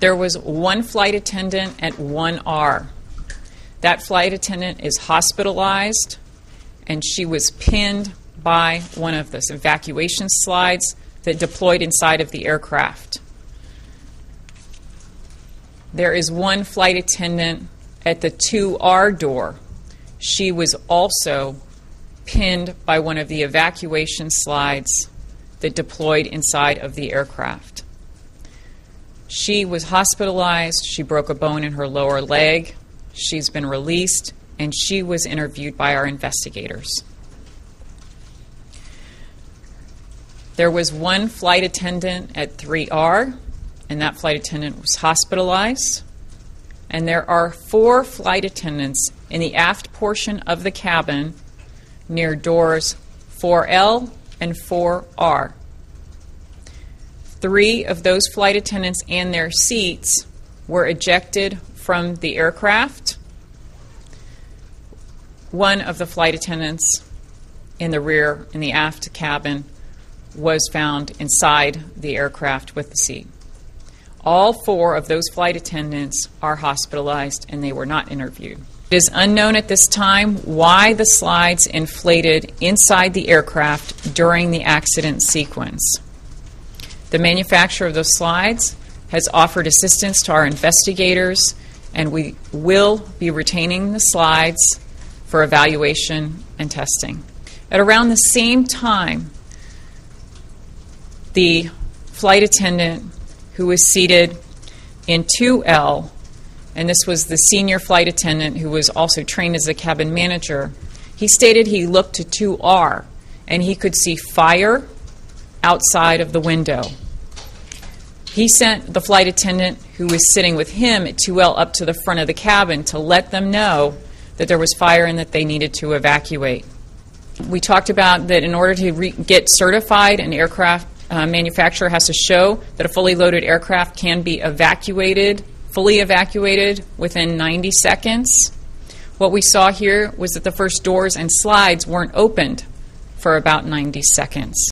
There was one flight attendant at 1R. That flight attendant is hospitalized, and she was pinned by one of the evacuation slides that deployed inside of the aircraft. There is one flight attendant at the 2R door. She was also pinned by one of the evacuation slides that deployed inside of the aircraft. She was hospitalized. She broke a bone in her lower leg. She's been released, and she was interviewed by our investigators. There was one flight attendant at 3R, and that flight attendant was hospitalized. And there are 4 flight attendants in the aft portion of the cabin near doors 4L and 4R. 3 of those flight attendants and their seats were ejected from the aircraft. One of the flight attendants in the rear, in the aft cabin, was found inside the aircraft with the seat. All 4 of those flight attendants are hospitalized, and they were not interviewed. It is unknown at this time why the slides inflated inside the aircraft during the accident sequence. The manufacturer of those slides has offered assistance to our investigators, and we will be retaining the slides for evaluation and testing. At around the same time, the flight attendant who was seated in 2L, and this was the senior flight attendant who was also trained as a cabin manager, he stated he looked to 2R and he could see fire outside of the window. He sent the flight attendant who was sitting with him at 2L up to the front of the cabin to let them know that there was fire and that they needed to evacuate. We talked about that in order to get certified, an aircraft manufacturer has to show that a fully loaded aircraft can be fully evacuated within 90 seconds. What we saw here was that the first doors and slides weren't opened for about 90 seconds.